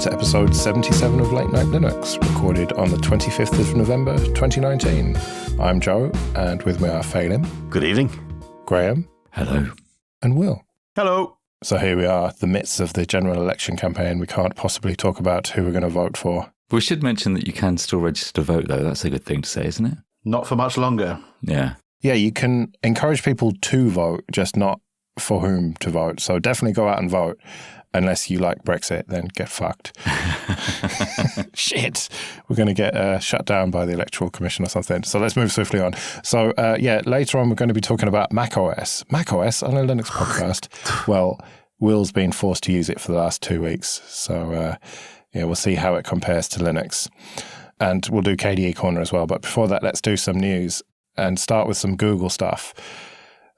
to episode 77 of Late Night Linux, recorded on the 25th of November 2019. I'm Joe, and with me are Phelim. Good evening. Graham. Hello. And Will. Hello. So here we are, the midst of the general election campaign. We can't possibly talk about who we're going to vote for. We should mention that you can still register to vote, though. That's a good thing to say, isn't it? Not for much longer. Yeah. Yeah, you can encourage people to vote, just not for whom to vote. So definitely go out and vote. Unless you like Brexit, then get fucked. Shit. We're going to get shut down by the Electoral Commission or something. So let's move swiftly on. So, later on we're going to be talking about macOS. macOS on a Linux podcast. Well, Will's been forced to use it for the last 2 weeks. So, we'll see how it compares to Linux. And we'll do KDE Korner as well. But before that, let's do some news and start with some Google stuff.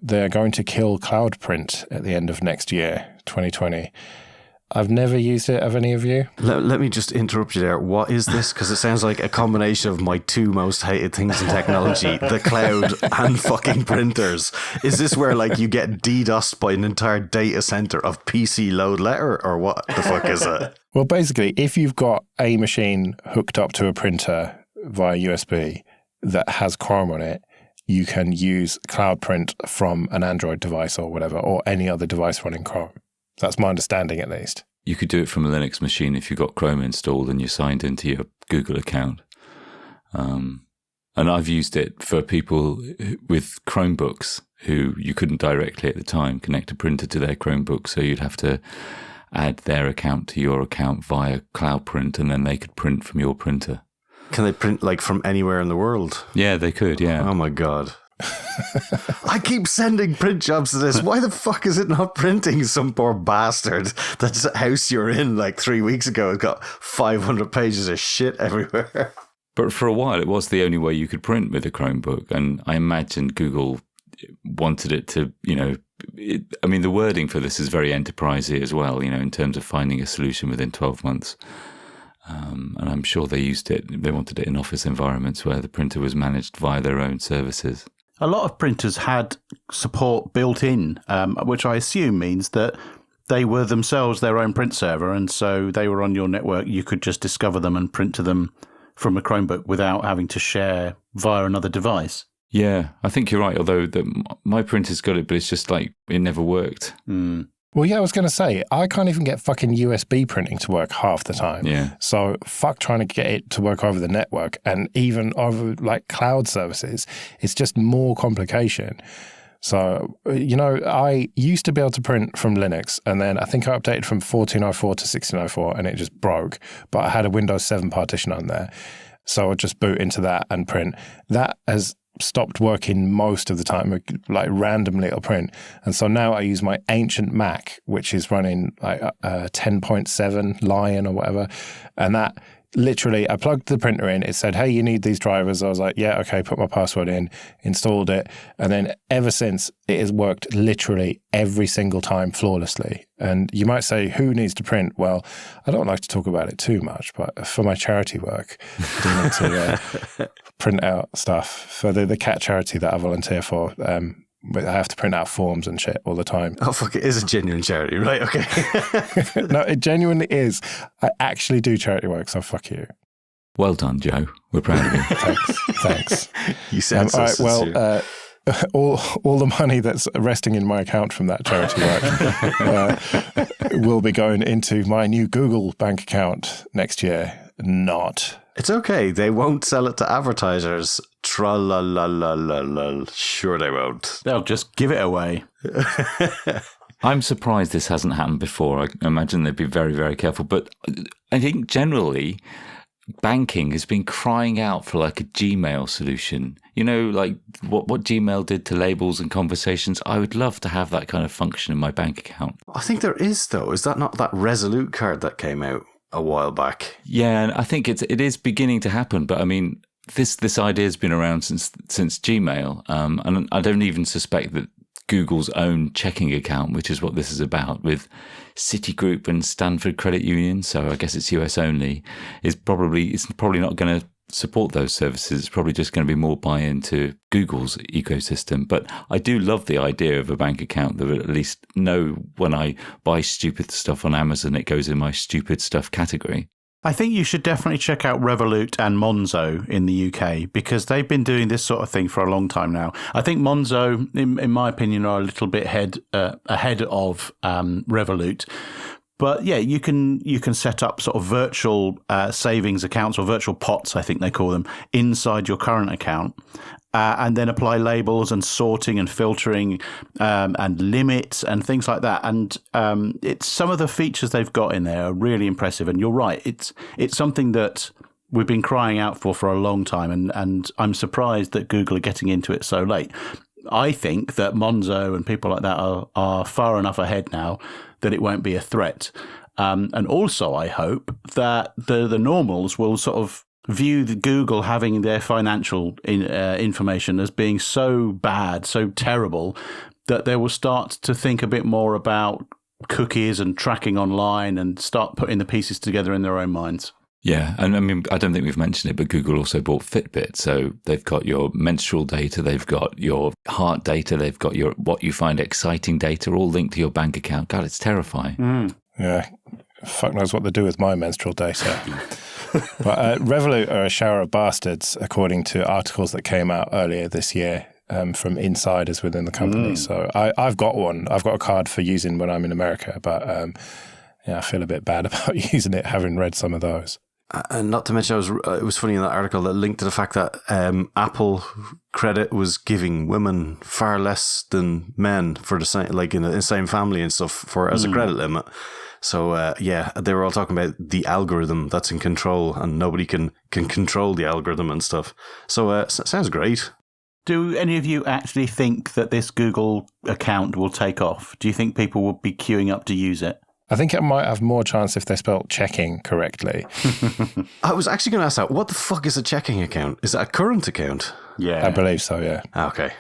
They're going to kill Cloud Print at the end of next year, 2020. I've never used it. Have any of you? Let me just interrupt you there. What is this? Because it sounds like a combination of my two most hated things in technology, the cloud and fucking printers. Is this where like you get DDoSed by an entire data center of PC load letter, or what the fuck is it? Well, basically, if you've got a machine hooked up to a printer via USB that has Chrome on it, you can use Cloud Print from an Android device or whatever, or any other device running Chrome. That's my understanding, at least. You could do it from a Linux machine if you've got Chrome installed and you're signed into your Google account. And I've used it for people with Chromebooks who you couldn't directly at the time connect a printer to their Chromebook, so you'd have to add their account to your account via Cloud Print, and then they could print from your printer. Can they print like from anywhere in the world? Yeah, they could, yeah. Oh my God. I keep sending print jobs to this. Why the fuck is it not printing? Some poor bastard that's a house you're in like 3 weeks ago has got 500 pages of shit everywhere. But for a while, it was the only way you could print with a Chromebook. And I imagine Google wanted it to, the wording for this is very enterprisey as well, in terms of finding a solution within 12 months. And I'm sure they used it. They wanted it in office environments where the printer was managed via their own services. A lot of printers had support built in, which I assume means that they were themselves their own print server, and so they were on your network. You could just discover them and print to them from a Chromebook without having to share via another device. Yeah, I think you're right, although my printer's got it, but it's just like it never worked. Mm. Well, yeah, I was going to say, I can't even get fucking USB printing to work half the time. Yeah. So fuck trying to get it to work over the network, and even over like cloud services, it's just more complication. So, I used to be able to print from Linux, and then I think I updated from 1404 to 1604 and it just broke. But I had a Windows 7 partition on there. So I'd just boot into that and print. That has stopped working most of the time, like randomly it'll print. And so now I use my ancient Mac, which is running like 10.7 Lion or whatever. And that literally, I plugged the printer in, it said, hey, you need these drivers. I was like, yeah, okay, put my password in, installed it. And then ever since, it has worked literally every single time flawlessly. And you might say, who needs to print? Well, I don't like to talk about it too much, but for my charity work, I need to print out stuff for the cat charity that I volunteer for. I have to print out forms and shit all the time. Oh, fuck, it is a genuine charity, right? Okay. No, it genuinely is. I actually do charity work, so fuck you. Well done, Joe. We're proud of you. Thanks. You sound so sincere. Well, all the money that's resting in my account from that charity work will be going into my new Google bank account next year. Not. It's okay. They won't sell it to advertisers. Tra-la-la-la-la-la. Sure they won't. They'll just give it away. I'm surprised this hasn't happened before. I imagine they'd be very, very careful. But I think generally banking has been crying out for like a Gmail solution. Like what Gmail did to labels and conversations. I would love to have that kind of function in my bank account. I think there is, though. Is that not that Resolute card that came out a while back? Yeah, and I think it is beginning to happen. But I mean, this idea has been around since Gmail, and I don't even suspect that Google's own checking account, which is what this is about, with Citigroup and Stanford Credit Union, so I guess it's US only, it's probably not going to support those services, it's probably just going to be more buy-in to Google's ecosystem. But I do love the idea of a bank account that would at least know when I buy stupid stuff on Amazon, it goes in my stupid stuff category. I think you should definitely check out Revolut and Monzo in the UK because they've been doing this sort of thing for a long time now. I think Monzo, in my opinion, are a little bit ahead of Revolut. But yeah, you can set up sort of virtual savings accounts or virtual pots, I think they call them, inside your current account. And then apply labels and sorting and filtering and limits and things like that. And it's some of the features they've got in there are really impressive. And you're right, it's something that we've been crying out for a long time. And I'm surprised that Google are getting into it so late. I think that Monzo and people like that are far enough ahead now that it won't be a threat. And also, I hope that the normals will sort of view the Google having their financial information as being so bad, so terrible, that they will start to think a bit more about cookies and tracking online and start putting the pieces together in their own minds. Yeah, and I mean, I don't think we've mentioned it, but Google also bought Fitbit. So they've got your menstrual data, they've got your heart data, they've got your what you find exciting data, all linked to your bank account. God, it's terrifying. Yeah, fuck knows what to do with my menstrual data. But Revolut are a shower of bastards, according to articles that came out earlier this year from insiders within the company. So I've got one. I've got a card for using when I'm in America, but I feel a bit bad about using it, having read some of those. And not to mention, it was funny in that article that linked to the fact that Apple credit was giving women far less than men for the same, like in the same family and stuff, for as a credit limit. So they were all talking about the algorithm that's in control, and nobody can control the algorithm and stuff. So sounds great. Do any of you actually think that this Google account will take off? Do you think people will be queuing up to use it? I think it might have more chance if they spelled checking correctly. I was actually going to ask that. What the fuck is a checking account? Is that a current account? Yeah. I believe so, yeah. Okay.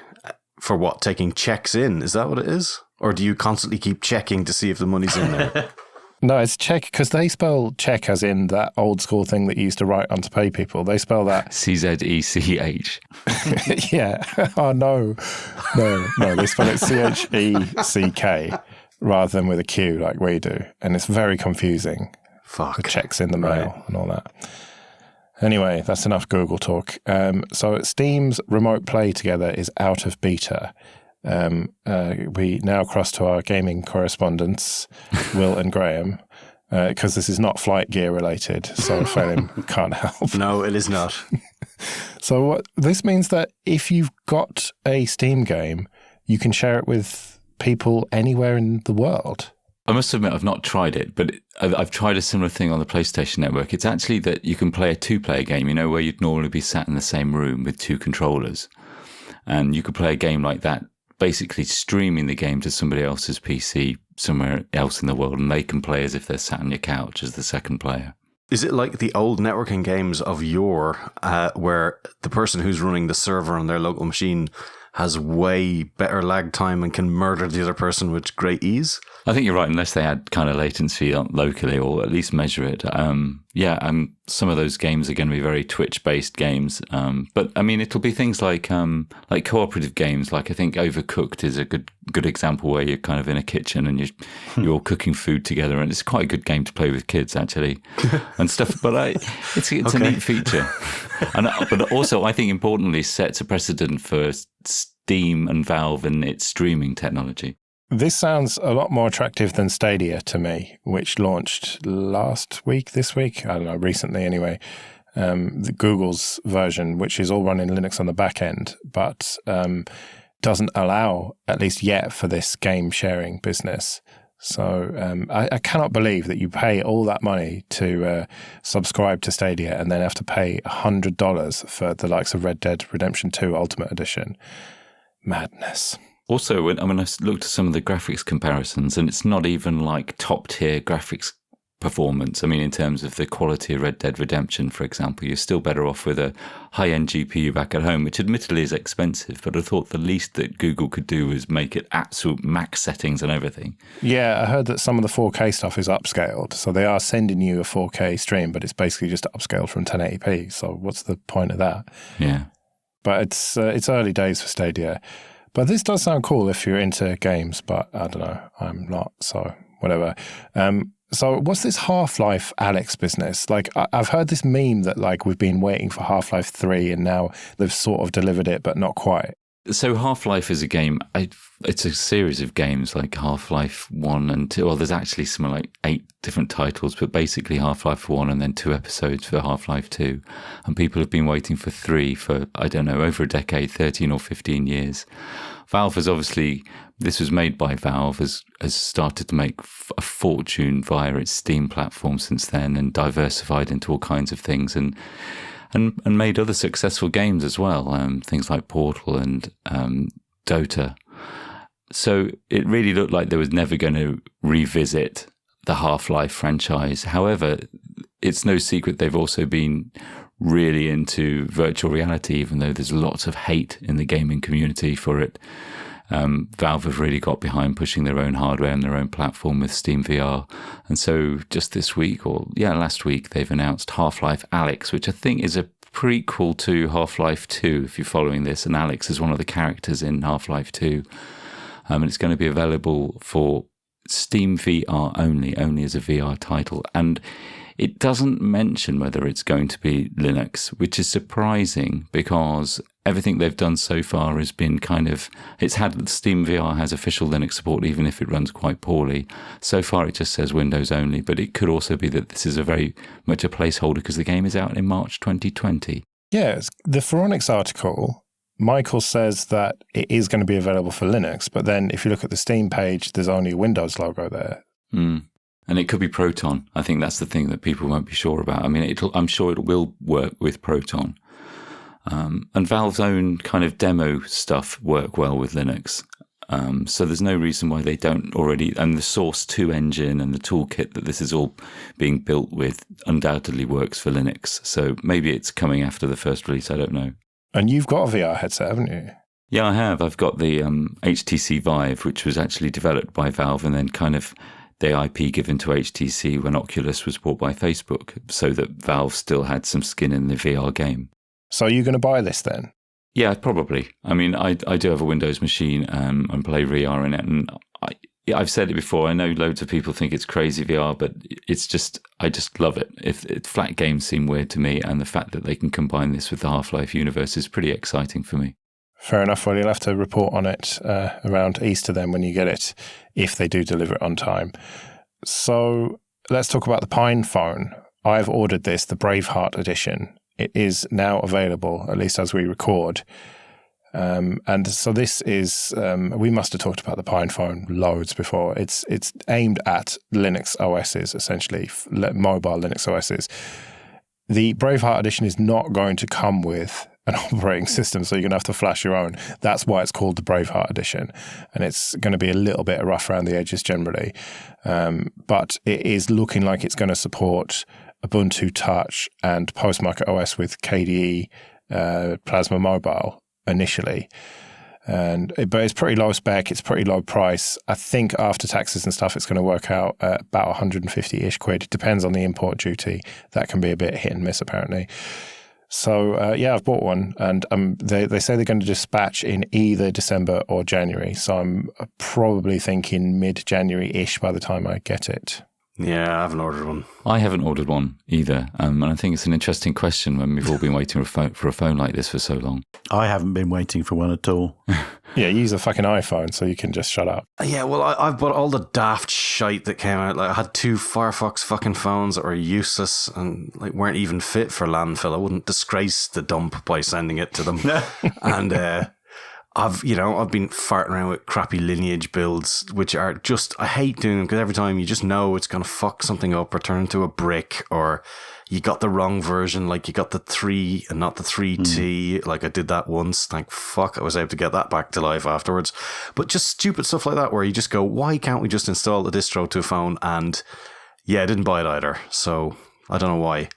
For what? Taking checks in? Is that what it is? Or do you constantly keep checking to see if the money's in there? No, it's check, because they spell check as in that old school thing that you used to write on to pay people. They spell that CZECH. Yeah. Oh, no, they spell it CHECK rather than with a Q like we do. And it's very confusing. Fuck. The checks in the mail and all that. Anyway, that's enough Google talk. So Steam's Remote Play Together is out of beta. We now cross to our gaming correspondents, Will and Graham, because this is not flight gear related, so Phelim can't help. No, it is not. So this means that if you've got a Steam game, you can share it with people anywhere in the world. I must admit, I've not tried it, but I've tried a similar thing on the PlayStation Network. It's actually that you can play a two-player game, where you'd normally be sat in the same room with two controllers. And you could play a game like that, basically streaming the game to somebody else's PC somewhere else in the world, and they can play as if they're sat on your couch as the second player. Is it like the old networking games of yore, where the person who's running the server on their local machine has way better lag time and can murder the other person with great ease? I think you're right, unless they add kind of latency locally or at least measure it. Some of those games are going to be very Twitch-based games. But, I mean, it'll be things like cooperative games. Like, I think Overcooked is a good example where you're kind of in a kitchen and you're all cooking food together. And it's quite a good game to play with kids, actually, and stuff. But it's a neat feature. But also, I think, importantly, sets a precedent for Steam and Valve and its streaming technology. This sounds a lot more attractive than Stadia to me, which launched this week, I don't know, recently anyway. The Google's version, which is all running Linux on the back end, but doesn't allow, at least yet, for this game sharing business. So I cannot believe that you pay all that money to subscribe to Stadia and then have to pay $100 for the likes of Red Dead Redemption 2 Ultimate Edition. Madness. Also, I looked at some of the graphics comparisons, and it's not even like top-tier graphics performance. I mean, in terms of the quality of Red Dead Redemption, for example, you're still better off with a high-end GPU back at home, which admittedly is expensive, but I thought the least that Google could do was make it absolute max settings and everything. Yeah, I heard that some of the 4K stuff is upscaled. So they are sending you a 4K stream, but it's basically just upscaled from 1080p. So what's the point of that? Yeah. But it's early days for Stadia. But this does sound cool if you're into games, but I don't know. I'm not, so whatever. So what's this Half-Life Alyx business? Like, I've heard this meme that, like, we've been waiting for Half-Life 3 and now they've sort of delivered it, but not quite. So Half-Life is a game, it's a series of games like Half-Life 1 and 2. Well, there's actually something like 8 different titles, but basically Half-Life 1 and then 2 episodes for Half-Life 2. And people have been waiting for 3 for, I don't know, over a decade, 13 or 15 years. Valve has obviously, this was made by Valve, has started to make a fortune via its Steam platform since then and diversified into all kinds of things and made other successful games as well, things like Portal and Dota. So it really looked like they was never going to revisit the Half-Life franchise. However, it's no secret they've also been really into virtual reality, even though there's lots of hate in the gaming community for it. Valve have really got behind pushing their own hardware and their own platform with Steam VR. And so just this week, last week, they've announced Half-Life Alyx, which I think is a prequel to Half-Life 2, if you're following this. And Alyx is one of the characters in Half-Life 2. And it's going to be available for Steam VR only as a VR title. And it doesn't mention whether it's going to be Linux, which is surprising because everything they've done so far has been Steam VR has official Linux support, even if it runs quite poorly. So far, it just says Windows only, but it could also be that this is a very much a placeholder because the game is out in March 2020. Yes, the Phoronix article, Michael says that it is going to be available for Linux, but then if you look at the Steam page, there's only a Windows logo there. And it could be Proton. I think that's the thing that people won't be sure about. I mean, I'm sure it will work with Proton. And Valve's own kind of demo stuff work well with Linux. So there's no reason why they don't already. And the Source 2 engine and the toolkit that this is all being built with undoubtedly works for Linux. So maybe it's coming after the first release. I don't know. And you've got a VR headset, haven't you? Yeah, I have. I've got the HTC Vive, which was actually developed by Valve and then kind of the IP given to HTC when Oculus was bought by Facebook, so that Valve still had some skin in the VR game. So are you going to buy this then? Yeah, probably. I mean, I do have a Windows machine and play VR in it. And I've said it before. I know loads of people think it's crazy VR, but I just love it. If flat games seem weird to me, and the fact that they can combine this with the Half-Life universe is pretty exciting for me. Fair enough. Well, you'll have to report on it around Easter then when you get it, if they do deliver it on time. So let's talk about the PinePhone. I've ordered this, the Braveheart edition. It is now available, at least as we record. And so this is, we must have talked about the PinePhone loads before. It's aimed at Linux OSs, essentially, mobile Linux OSs. The Braveheart edition is not going to come with an operating system, so you're going to have to flash your own. That's why it's called the Braveheart edition. And it's going to be a little bit rough around the edges generally. But it is looking like it's going to support Ubuntu Touch and post macOS with KDE Plasma Mobile initially. But it's pretty low spec, it's pretty low price. I think after taxes and stuff, it's going to work out at about 150-ish quid. It depends on the import duty. That can be a bit hit and miss, apparently. So, I've bought one, and they say they're going to dispatch in either December or January. So I'm probably thinking mid-January-ish by the time I get it. Yeah, I haven't ordered one. I haven't ordered one either. And I think it's an interesting question when we've all been waiting for a phone like this for so long. I haven't been waiting for one at all. Yeah, use a fucking iPhone so you can just shut up. Yeah, well, I've bought all the daft shite that came out. Like, I had 2 Firefox fucking phones that were useless and like weren't even fit for landfill. I wouldn't disgrace the dump by sending it to them. And I've been farting around with crappy Lineage builds, which are just, I hate doing them because every time you just know it's going to fuck something up or turn into a brick, or you got the wrong version, like you got the 3 and not the 3T. Like I did that once. Thank fuck I was able to get that back to life afterwards. But just stupid stuff like that where you just go, why can't we just install the distro to a phone and Yeah, I didn't buy it either. So I don't know why.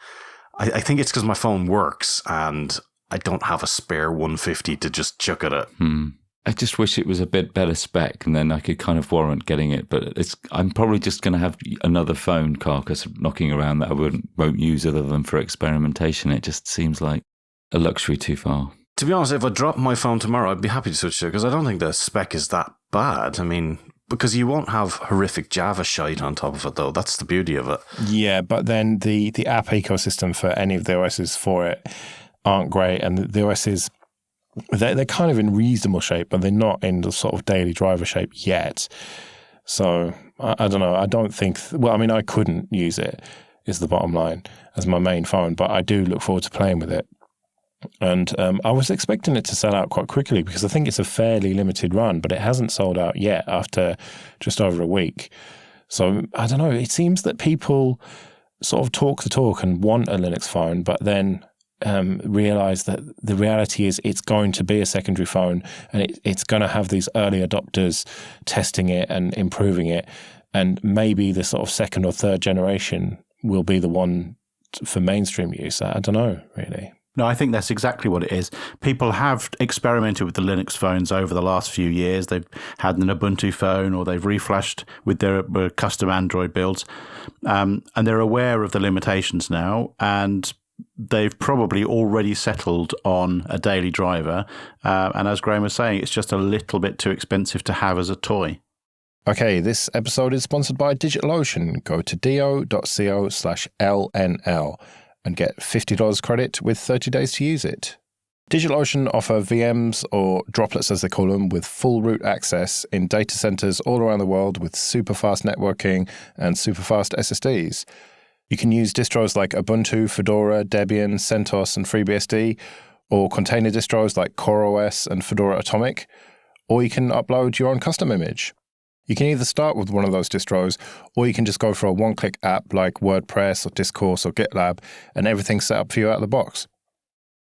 I think it's because my phone works and I don't have a spare 150 to just chuck at it. I just wish it was a bit better spec, and then I could kind of warrant getting it. But I'm probably just going to have another phone carcass knocking around that I won't use other than for experimentation. It just seems like a luxury too far. To be honest, if I dropped my phone tomorrow, I'd be happy to switch to it because I don't think the spec is that bad. I mean, because you won't have horrific Java shite on top of it, though. That's the beauty of it. Yeah, but then the app ecosystem for any of the OSs for it aren't great, and the OSs, they're kind of in reasonable shape, but they're not in the sort of daily driver shape yet. So I don't know. I don't think. I couldn't use it, is the bottom line, as my main phone, but I do look forward to playing with it. And I was expecting it to sell out quite quickly because I think it's a fairly limited run, but it hasn't sold out yet after just over a week. So I don't know. It seems that people sort of talk the talk and want a Linux phone, but then realize that the reality is it's going to be a secondary phone, and it's going to have these early adopters testing it and improving it. And maybe the sort of second or third generation will be the one for mainstream use. I don't know, really. No, I think that's exactly what it is. People have experimented with the Linux phones over the last few years. They've had an Ubuntu phone, or they've reflashed with their custom Android builds. And they're aware of the limitations now, and they've probably already settled on a daily driver. And as Graham was saying, it's just a little bit too expensive to have as a toy. Okay, this episode is sponsored by DigitalOcean. Go to do.co/LNL. and get $50 credit with 30 days to use it. DigitalOcean offer VMs, or droplets as they call them, with full root access in data centers all around the world with super fast networking and super fast SSDs. You can use distros like Ubuntu, Fedora, Debian, CentOS, and FreeBSD, or container distros like CoreOS and Fedora Atomic, or you can upload your own custom image. You can either start with one of those distros, or you can just go for a one-click app like WordPress or Discourse or GitLab, and everything's set up for you out of the box.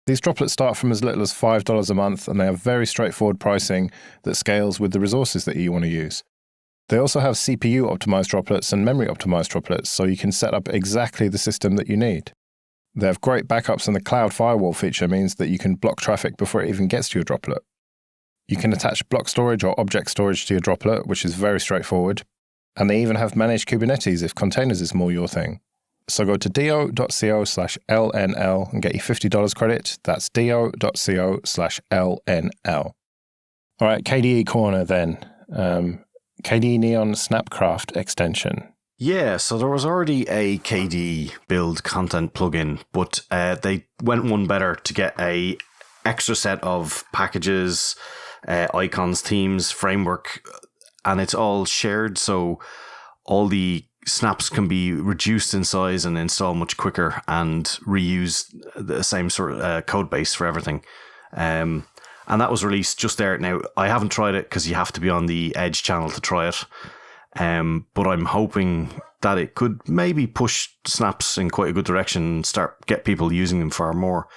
These droplets start from as little as $5 a month, and they have very straightforward pricing that scales with the resources that you want to use. They also have CPU-optimized droplets and memory-optimized droplets, so you can set up exactly the system that you need. They have great backups, and the cloud firewall feature means that you can block traffic before it even gets to your droplet. You can attach block storage or object storage to your droplet, which is very straightforward. And they even have managed Kubernetes if containers is more your thing. So go to do.co/LNL and get you $50 credit. That's do.co/LNL. All right, KDE Korner then. KDE Neon Snapcraft extension. Yeah, so there was already a KDE build content plugin, but they went one better to get a extra set of packages, icons, themes, framework, and it's all shared, so all the snaps can be reduced in size and install much quicker and reuse the same sort of code base for everything. And that was released just there. Now, I haven't tried it because you have to be on the Edge channel to try it, but I'm hoping that it could maybe push snaps in quite a good direction and get people using them far more,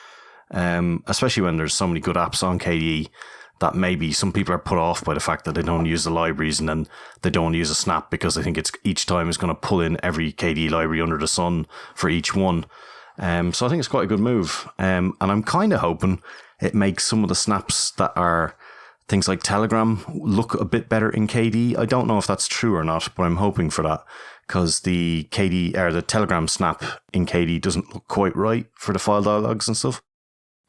especially when there's so many good apps on KDE that maybe some people are put off by the fact that they don't use the libraries, and then they don't use a snap because they think it's each time is going to pull in every KDE library under the sun for each one. So I think it's quite a good move. And I'm kind of hoping it makes some of the snaps that are things like Telegram look a bit better in KDE. I don't know if that's true or not, but I'm hoping for that, because the KDE or the Telegram snap in KDE doesn't look quite right for the file dialogues and stuff.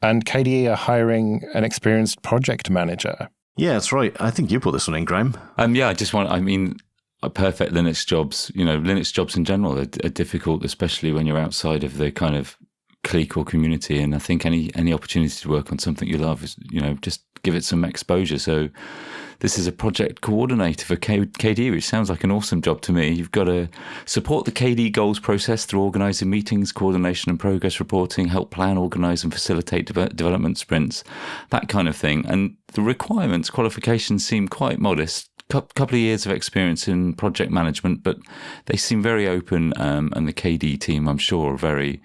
And KDE are hiring an experienced project manager. Yeah, that's right. I think you put this one in, Graham. Yeah, perfect Linux jobs, Linux jobs in general are difficult, especially when you're outside of the kind of clique or community. And I think any opportunity to work on something you love is, just give it some exposure. So this is a project coordinator for KDE, which sounds like an awesome job to me. You've got to support the KDE goals process through organising meetings, coordination and progress reporting, help plan, organise and facilitate development sprints, that kind of thing. And the qualifications seem quite modest. Couple of years of experience in project management, but they seem very open, and the KDE team, I'm sure, are very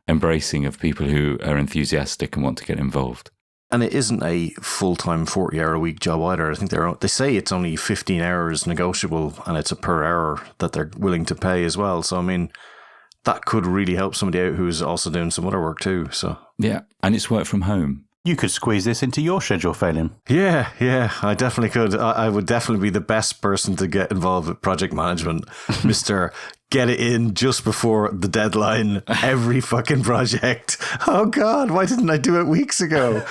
embracing of people who are enthusiastic and want to get involved. And it isn't a full-time 40-hour-a-week job either. I think they say it's only 15 hours negotiable, and it's a per hour that they're willing to pay as well. So, I mean, that could really help somebody out who's also doing some other work too. So Yeah, and it's work from home. You could squeeze this into your schedule, Phelim. Yeah, I definitely could. I would definitely be the best person to get involved with project management. Mr. Get it in just before the deadline, every fucking project. Oh God, why didn't I do it weeks ago?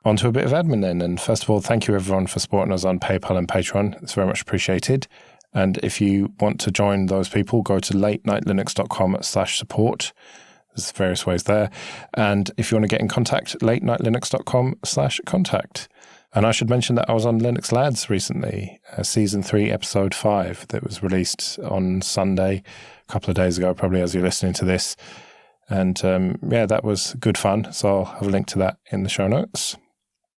On to a bit of admin then. And first of all, thank you everyone for supporting us on PayPal and Patreon. It's very much appreciated. And if you want to join those people, go to latenightlinux.com/support. There's various ways there. And if you want to get in contact, latenightlinux.com/contact. And I should mention that I was on Linux Lads recently, Season 3, Episode 5, that was released on Sunday, a couple of days ago, probably as you're listening to this. And that was good fun. So I'll have a link to that in the show notes.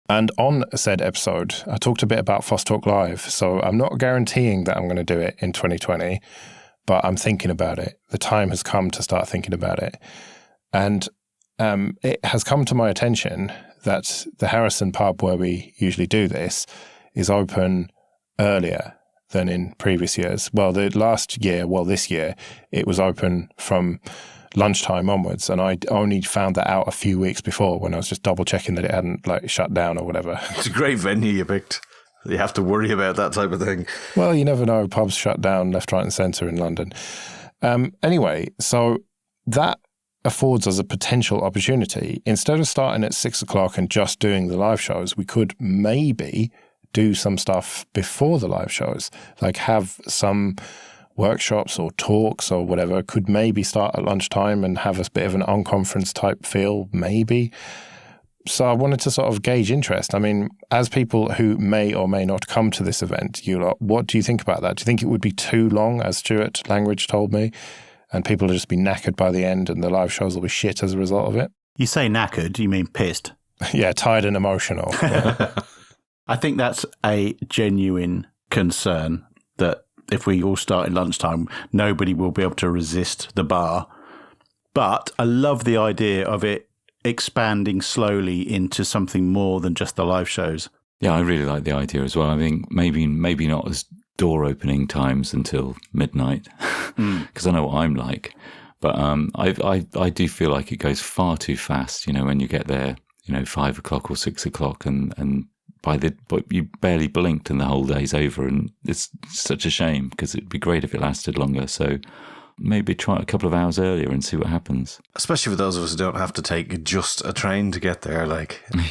And on said episode, I talked a bit about FOSS Live. So I'm not guaranteeing that I'm going to do it in 2020, but I'm thinking about it. The time has come to start thinking about it. And it has come to my attention that the Harrison pub where we usually do this is open earlier than in previous years. Well, this year, it was open from lunchtime onwards, and I only found that out a few weeks before when I was just double checking that it hadn't shut down or whatever. It's a great venue you picked. You have to worry about that type of thing. Well, you never know. Pubs shut down left, right and centre in London. Anyway, so that affords us a potential opportunity. Instead of starting at 6 o'clock and just doing the live shows, we could maybe do some stuff before the live shows, like have some workshops or talks or whatever, could maybe start at lunchtime and have a bit of an unconference type feel, maybe. So I wanted to sort of gauge interest. I mean, as people who may or may not come to this event, what do you think about that? Do you think it would be too long, as Stuart Langridge told me, and people will just be knackered by the end and the live shows will be shit as a result of it? You say knackered, you mean pissed? Yeah, tired and emotional. Yeah. I think that's a genuine concern, that if we all start at lunchtime, nobody will be able to resist the bar. But I love the idea of it expanding slowly into something more than just the live shows. Yeah, I really like the idea as well. I think maybe not as door opening times until midnight, because I know what I'm like. But I do feel like it goes far too fast. When you get there, 5 o'clock or 6 o'clock, and but you barely blinked and the whole day's over, and it's such a shame because it'd be great if it lasted longer. So maybe try a couple of hours earlier and see what happens. Especially for those of us who don't have to take just a train to get there.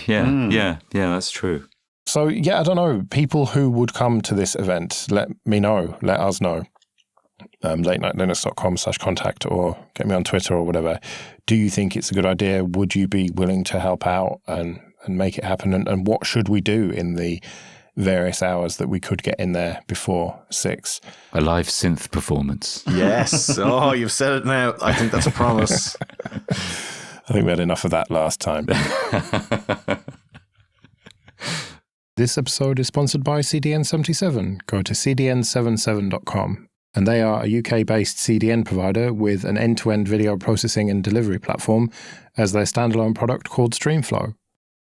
Yeah, that's true. So, I don't know. People who would come to this event, let us know. latenightlinux.com/contact, or get me on Twitter or whatever. Do you think it's a good idea? Would you be willing to help out and make it happen? And what should we do in the various hours that we could get in there before 6? A live synth performance. Yes. Oh, you've said it now. I think that's a promise. I think we had enough of that last time. This episode is sponsored by CDN77. Go to cdn77.com. And they are a UK-based CDN provider with an end-to-end video processing and delivery platform as their standalone product called StreamFlow.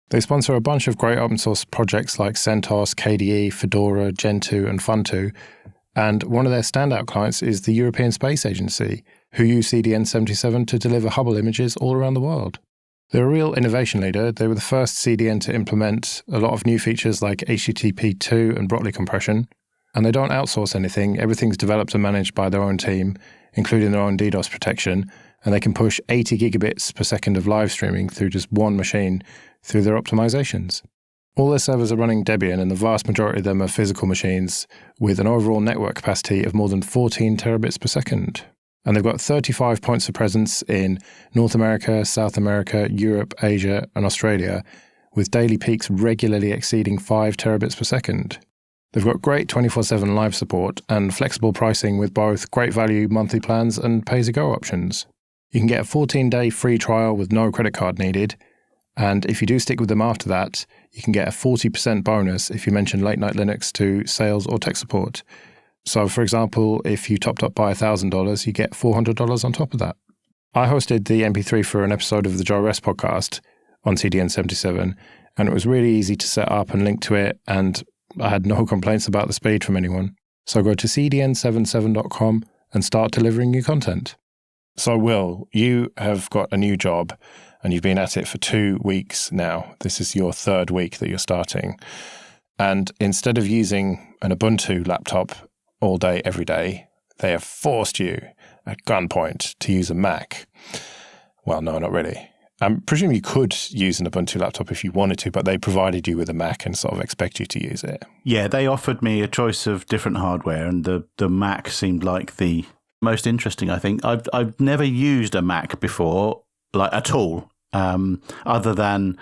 They sponsor a bunch of great open-source projects like CentOS, KDE, Fedora, Gentoo, and Funtoo. And one of their standout clients is the European Space Agency, who use CDN77 to deliver Hubble images all around the world. They're a real innovation leader. They were the first CDN to implement a lot of new features like HTTP2 and Brotli compression. And they don't outsource anything. Everything's developed and managed by their own team, including their own DDoS protection. And they can push 80 gigabits per second of live streaming through just one machine through their optimizations. All their servers are running Debian, and the vast majority of them are physical machines with an overall network capacity of more than 14 terabits per second. And they've got 35 points of presence in North America, South America, Europe, Asia, and Australia, with daily peaks regularly exceeding 5 terabits per second. They've got great 24/7 live support and flexible pricing with both great value monthly plans and pay-as-you-go options. You can get a 14-day free trial with no credit card needed, and if you do stick with them after that, you can get a 40% bonus if you mention Late Night Linux to sales or tech support. So, for example, if you topped up by $1,000, you get $400 on top of that. I hosted the MP3 for an episode of the Joe Rest podcast. on CDN77, and it was really easy to set up and link to it, and I had no complaints about the speed from anyone. So go to cdn77.com and start delivering new content. So Will, you have got a new job and you've been at it for 2 weeks now. This is your third week that you're starting. And instead of using an Ubuntu laptop all day, every day, they have forced you at gunpoint to use a Mac. Well, no, not really. I presume you could use an Ubuntu laptop if you wanted to, but they provided you with a Mac and sort of expect you to use it. Yeah, they offered me a choice of different hardware, and the Mac seemed like the most interesting, I think. I've never used a Mac before, like at all, other than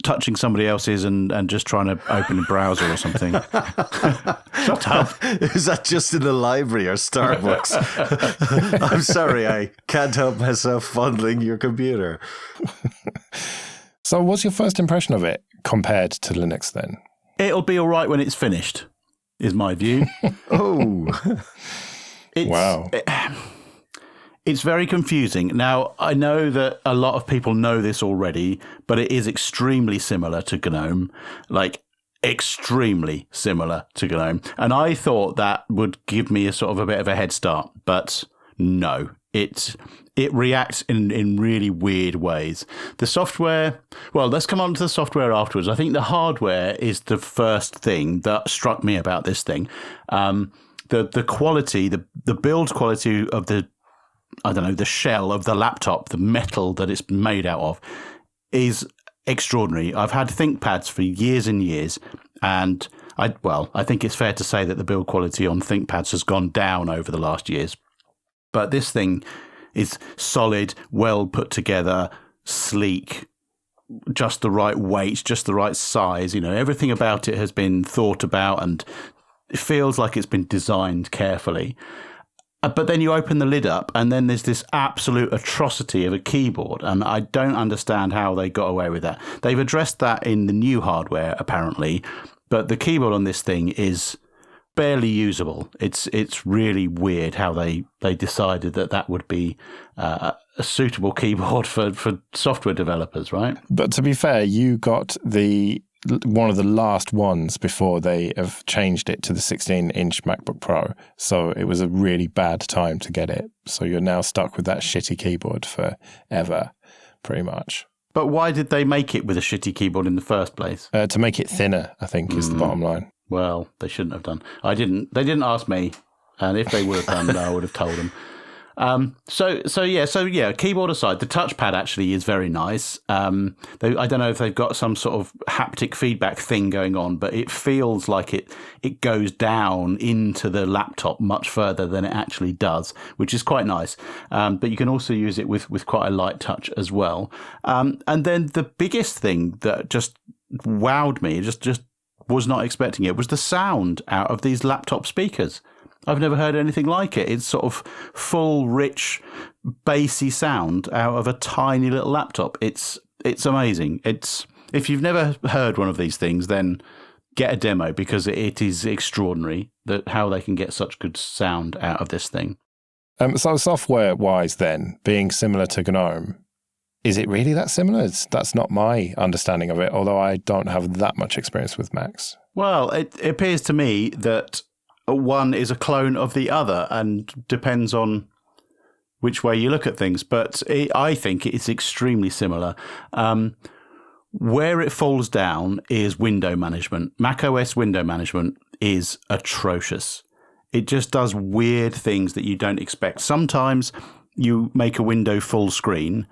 touching somebody else's and just trying to open a browser or something. Shut up. Is that just in the library or Starbucks? I'm sorry, I can't help myself fondling your computer. So what's your first impression of it compared to Linux then? It'll be all right when it's finished, is my view. Oh. Wow. It's very confusing. Now, I know that a lot of people know this already, but it is extremely similar to GNOME, like extremely similar to GNOME. And I thought that would give me a sort of a bit of a head start, but no, it reacts in really weird ways. The software, well, let's come on to the software afterwards. I think the hardware is the first thing that struck me about this thing. The quality, the build quality of the shell of the laptop, the metal that it's made out of, is extraordinary. I've had ThinkPads for years and years, and I think it's fair to say that the build quality on ThinkPads has gone down over the last years. But this thing is solid, well put together, sleek, just the right weight, just the right size. You know, everything about it has been thought about, and it feels like it's been designed carefully. But then you open the lid up and then there's this absolute atrocity of a keyboard. And I don't understand how they got away with that. They've addressed that in the new hardware, apparently. But the keyboard on this thing is barely usable. It's really weird how they decided that would be a suitable keyboard for software developers, right? But to be fair, you got one of the last ones before they have changed it to the 16-inch MacBook Pro. So it was a really bad time to get it. So you're now stuck with that shitty keyboard forever, pretty much. But why did they make it with a shitty keyboard in the first place? To make it thinner, I think, is the bottom line. Well, they shouldn't have done. They didn't ask me. And if they would have done, I would have told them. So keyboard aside, the touchpad actually is very nice. I don't know if they've got some sort of haptic feedback thing going on, but it feels like it goes down into the laptop much further than it actually does, which is quite nice. But you can also use it with quite a light touch as well. And then the biggest thing that just wowed me, just was not expecting it, was the sound out of these laptop speakers. I've never heard anything like it. It's sort of full, rich, bassy sound out of a tiny little laptop. It's amazing. If you've never heard one of these things, then get a demo, because it is extraordinary that how they can get such good sound out of this thing. So software-wise then, being similar to GNOME, is it really that similar? That's not my understanding of it, although I don't have that much experience with Macs. Well, it appears to me that one is a clone of the other and depends on which way you look at things. But I think it's extremely similar. Where it falls down is window management. macOS window management is atrocious. It just does weird things that you don't expect. Sometimes you make a window full screen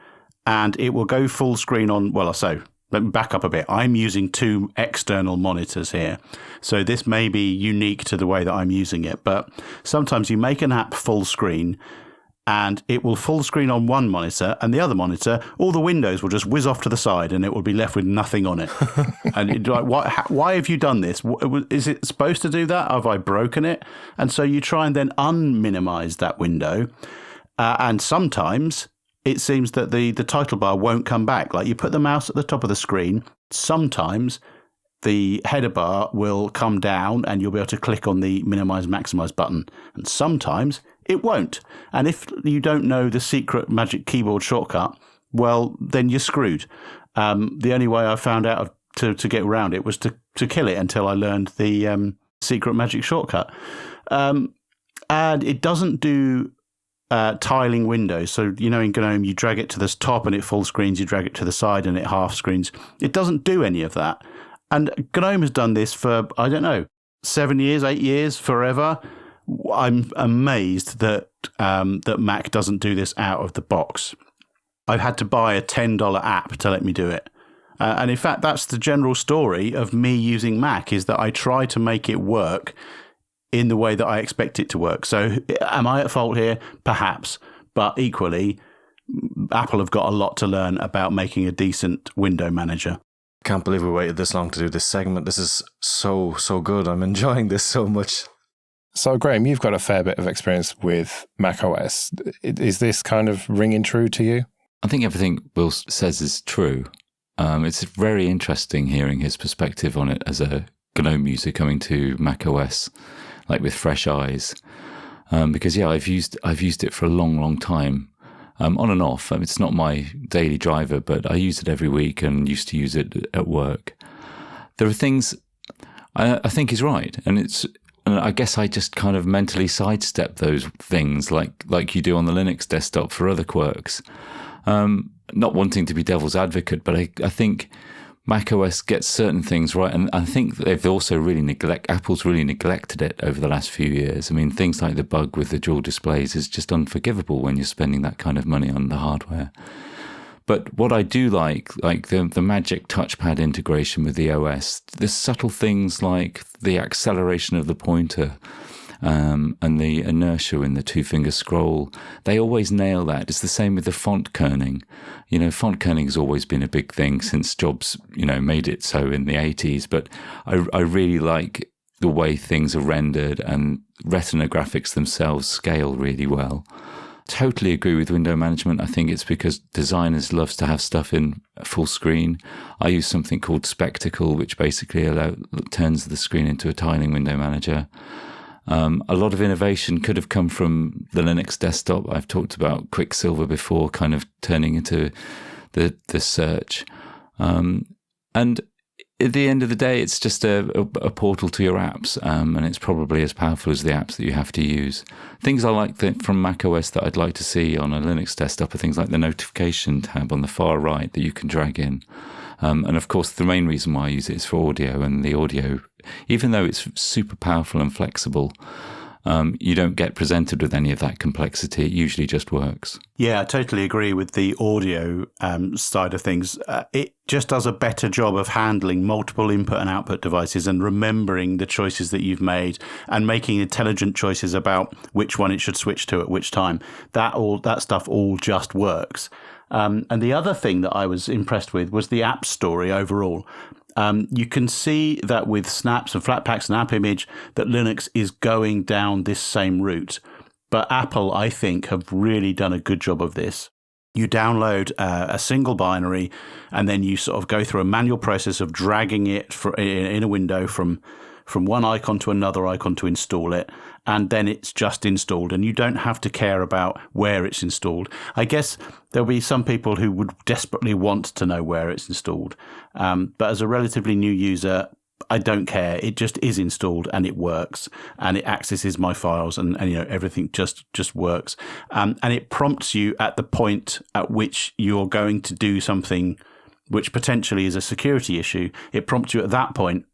and it will go full screen on, let me back up a bit. I'm using 2 external monitors here. So this may be unique to the way that I'm using it. But sometimes you make an app full screen and it will full screen on one monitor, and the other monitor, all the windows will just whiz off to the side and it will be left with nothing on it. And why have you done this? Is it supposed to do that? Have I broken it? And so you try and then unminimize that window. And sometimes it seems that the title bar won't come back. Like you put the mouse at the top of the screen, sometimes the header bar will come down and you'll be able to click on the minimize, maximize button. And sometimes it won't. And if you don't know the secret magic keyboard shortcut, well, then you're screwed. The only way I found out to get around it was to kill it until I learned the secret magic shortcut. And it doesn't do tiling windows. So, in GNOME, you drag it to the top and it full screens, you drag it to the side and it half screens. It doesn't do any of that. And GNOME has done this for, 7 years, 8 years, forever. I'm amazed that that Mac doesn't do this out of the box. I've had to buy a $10 app to let me do it. And in fact, that's the general story of me using Mac, is that I try to make it work in the way that I expect it to work. So am I at fault here? Perhaps. But equally, Apple have got a lot to learn about making a decent window manager. Can't believe we waited this long to do this segment. This is so good. I'm enjoying this so much. So, Graham, you've got a fair bit of experience with macOS. Is this kind of ringing true to you? I think everything Will says is true. It's very interesting hearing his perspective on it as a GNOME user coming to macOS, like with fresh eyes. Because I've used it for a long time, on and off. It's not my daily driver, but I use it every week and used to use it at work. There are things I think he's right, and I guess I just kind of mentally sidestep those things like you do on the Linux desktop for other quirks. Not wanting to be devil's advocate, but I think macOS gets certain things right, and I think they've also Apple's really neglected it over the last few years. I mean, things like the bug with the dual displays is just unforgivable when you're spending that kind of money on the hardware. But what I do like the magic touchpad integration with the OS, the subtle things like the acceleration of the pointer, and the inertia in the two-finger scroll, they always nail that. It's the same with the font kerning. Font kerning has always been a big thing since Jobs, made it so in the 80s. But I really like the way things are rendered, and Retina graphics themselves scale really well. Totally agree with window management. I think it's because designers loves to have stuff in full screen. I use something called Spectacle, which basically turns the screen into a tiling window manager. A lot of innovation could have come from the Linux desktop. I've talked about Quicksilver before, kind of turning into the search. And at the end of the day, it's just a portal to your apps, and it's probably as powerful as the apps that you have to use. Things I like from macOS that I'd like to see on a Linux desktop are things like the notification tab on the far right that you can drag in. And of course, the main reason why I use it is for audio, and the audio, even though it's super powerful and flexible, you don't get presented with any of that complexity. It usually just works. Yeah, I totally agree with the audio side of things. It just does a better job of handling multiple input and output devices and remembering the choices that you've made and making intelligent choices about which one it should switch to at which time. That stuff all just works. And the other thing that I was impressed with was the app story overall. You can see that with snaps and Flatpaks and AppImage that Linux is going down this same route. But Apple, I think, have really done a good job of this. You download a single binary, and then you sort of go through a manual process of dragging it in a window from one icon to another icon to install it, and then it's just installed, and you don't have to care about where it's installed. I guess there'll be some people who would desperately want to know where it's installed, but as a relatively new user, I don't care. It just is installed and it works, and it accesses my files, and everything just works, and it prompts you at the point at which you're going to do something which potentially is a security issue. It prompts you at that point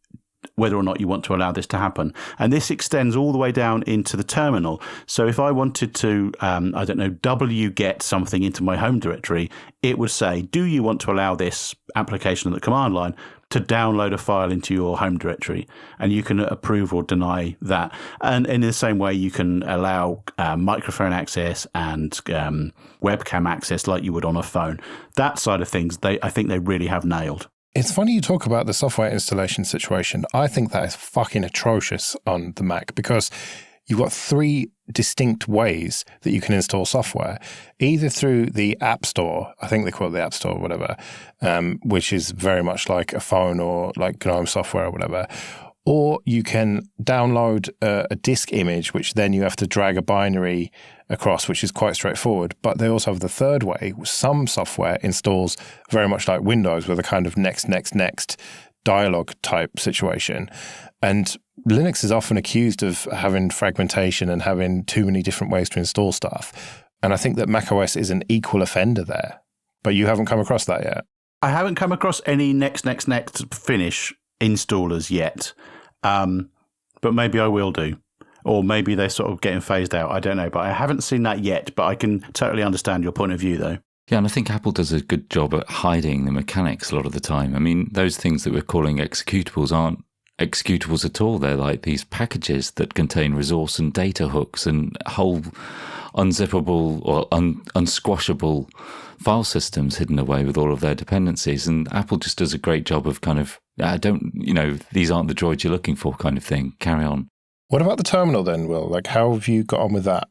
whether or not you want to allow this to happen. And this extends all the way down into the terminal. So if I wanted to, wget something into my home directory, it would say, do you want to allow this application on the command line to download a file into your home directory? And you can approve or deny that. And in the same way, you can allow microphone access and webcam access like you would on a phone. That side of things, I think they really have nailed. It's funny you talk about the software installation situation. I think that is fucking atrocious on the Mac, because you've got three distinct ways that you can install software, either through the App Store, I think they call it the App Store or whatever, which is very much like a phone or like GNOME software or whatever, Or you can download a disk image, which then you have to drag a binary across, which is quite straightforward. But they also have the third way. Some software installs very much like Windows with a kind of next dialogue type situation. And Linux is often accused of having fragmentation and having too many different ways to install stuff. And I think that macOS is an equal offender there. But you haven't come across that yet? I haven't come across any next finish installers yet. But maybe I will do. Or maybe they're sort of getting phased out. I don't know. But I haven't seen that yet. But I can totally understand your point of view, though. Yeah, and I think Apple does a good job at hiding the mechanics a lot of the time. I mean, those things that we're calling executables aren't executables at all. They're like these packages that contain resource and data hooks and whole unzippable or unsquashable file systems hidden away with all of their dependencies. And Apple just does a great job of kind of, these aren't the droids you're looking for kind of thing. Carry on. What about the terminal then, Will? Like, how have you got on with that?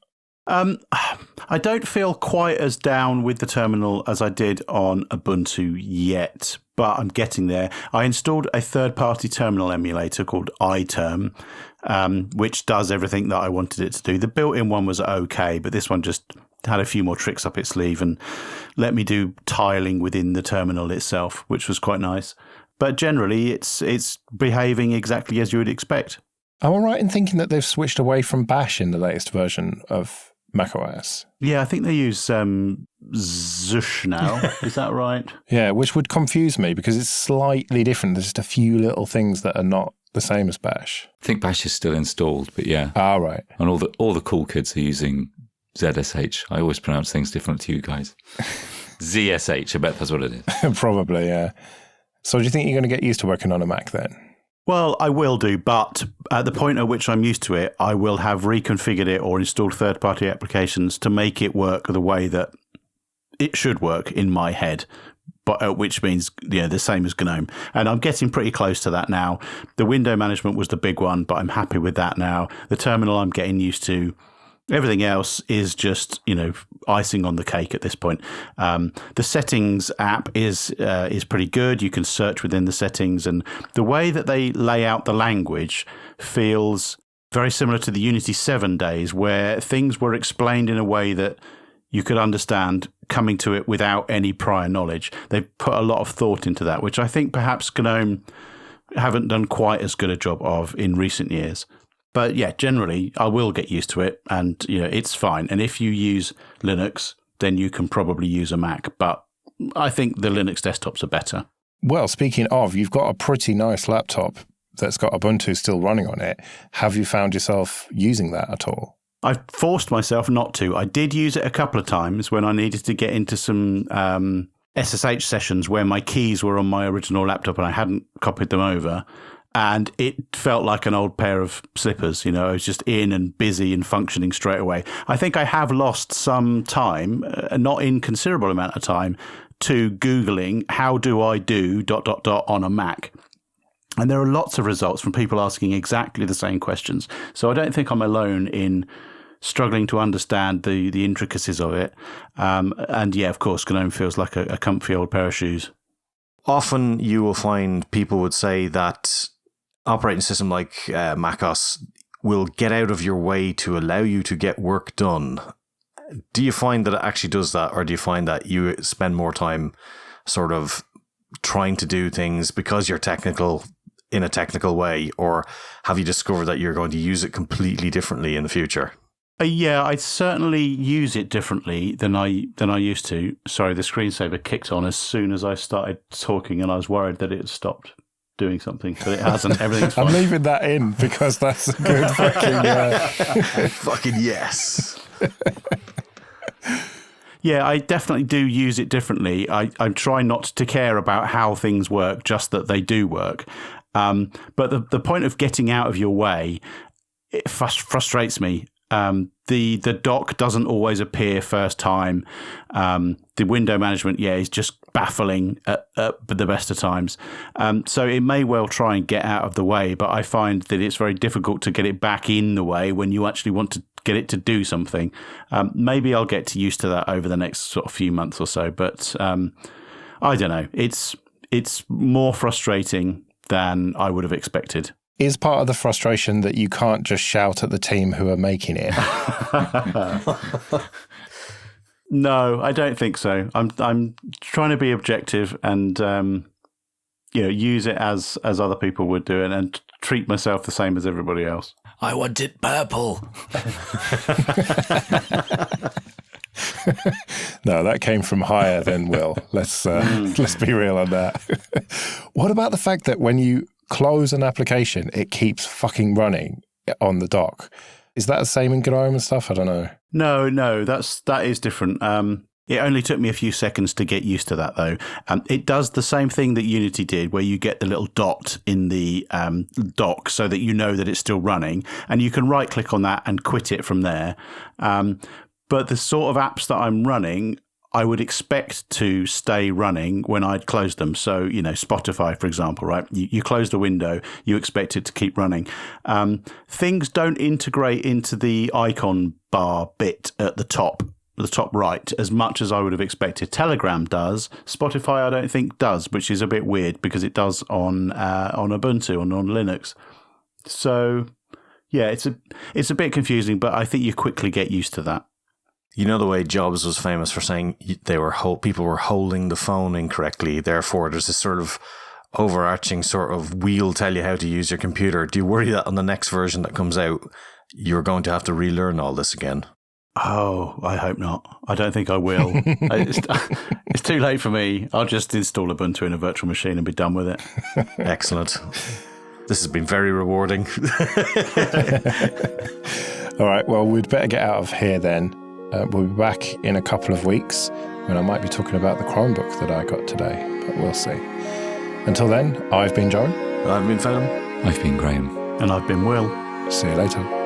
I don't feel quite as down with the terminal as I did on Ubuntu yet, but I'm getting there. I installed a third-party terminal emulator called iTerm, which does everything that I wanted it to do. The built-in one was okay, but this one just had a few more tricks up its sleeve and let me do tiling within the terminal itself, which was quite nice. But generally, it's behaving exactly as you would expect. Am I right in thinking that they've switched away from Bash in the latest version of macOS? Yeah, I think they use Zush now. Is that right? Yeah, which would confuse me because it's slightly different. There's just a few little things that are not the same as Bash. I think Bash is still installed, but yeah. Ah, right. And all the cool kids are using ZSH. I always pronounce things different to you guys. ZSH, I bet that's what it is. Probably, yeah. So do you think you're going to get used to working on a Mac then? Well, I will do, but at the point at which I'm used to it, I will have reconfigured it or installed third-party applications to make it work the way that it should work in my head, but which means the same as GNOME. And I'm getting pretty close to that now. The window management was the big one, but I'm happy with that now. The terminal I'm getting used to. Everything else is just, icing on the cake at this point. The settings app is pretty good. You can search within the settings, and the way that they lay out the language feels very similar to the Unity 7 days, where things were explained in a way that you could understand coming to it without any prior knowledge. They've put a lot of thought into that, which I think perhaps GNOME haven't done quite as good a job of in recent years. But yeah, generally, I will get used to it, and it's fine. And if you use Linux, then you can probably use a Mac. But I think the Linux desktops are better. Well, speaking of, you've got a pretty nice laptop that's got Ubuntu still running on it. Have you found yourself using that at all? I've forced myself not to. I did use it a couple of times when I needed to get into some SSH sessions where my keys were on my original laptop and I hadn't copied them over. And it felt like an old pair of slippers. I was just in and busy and functioning straight away. I think I have lost some time, not inconsiderable amount of time, to Googling how do I do ... on a Mac. And there are lots of results from people asking exactly the same questions. So I don't think I'm alone in struggling to understand the intricacies of it. And yeah, of course, GNOME feels like a comfy old pair of shoes. Often you will find people would say that operating system like macOS will get out of your way to allow you to get work done. Do you find that it actually does that, or do you find that you spend more time sort of trying to do things because you're technical in a technical way, or have you discovered that you're going to use it completely differently in the future? Yeah, I certainly use it differently than I used to. Sorry, the screensaver kicked on as soon as I started talking, and I was worried that it had stopped doing something, but it hasn't. Everything's fine. I'm leaving that in because that's a good fucking... Fucking yes. Yeah, I definitely do use it differently. I try not to care about how things work, just that they do work. But the point of getting out of your way, it frustrates me. The dock doesn't always appear first time. The window management, is just baffling at the best of times. So it may well try and get out of the way, but I find that it's very difficult to get it back in the way when you actually want to get it to do something. Maybe I'll get used to that over the next sort of few months or so, but I don't know. It's more frustrating than I would have expected. is part of the frustration that you can't just shout at the team who are making it? No, I don't think so. I'm trying to be objective and use it as other people would do it and treat myself the same as everybody else. I want it purple. No, that came from higher than Will. Let's be real on that. What about the fact that when you close an application, it keeps fucking running on the dock? Is that the same in GNOME and stuff? I don't know. No, that is different. It only took me a few seconds to get used to that, though. It does the same thing that Unity did, where you get the little dot in the dock so that you know that it's still running, and you can right-click on that and quit it from there. But the sort of apps that I'm running, I would expect to stay running when I'd close them. So, Spotify, for example, right? You close the window, you expect it to keep running. Things don't integrate into the icon bar bit at the top right, as much as I would have expected. Telegram does. Spotify, I don't think does, which is a bit weird because it does on Ubuntu and on Linux. So, yeah, it's a bit confusing, but I think you quickly get used to that. You know the way Jobs was famous for saying people were holding the phone incorrectly. Therefore, there's this sort of overarching sort of we'll tell you how to use your computer. Do you worry that on the next version that comes out, you're going to have to relearn all this again? Oh, I hope not. I don't think I will. It's too late for me. I'll just install Ubuntu in a virtual machine and be done with it. Excellent. This has been very rewarding. All right, well, we'd better get out of here then. We'll be back in a couple of weeks when I might be talking about the Chromebook that I got today, but we'll see. Until then, I've been Joe. I've been Phelim. I've been Graham. And I've been Will. See you later.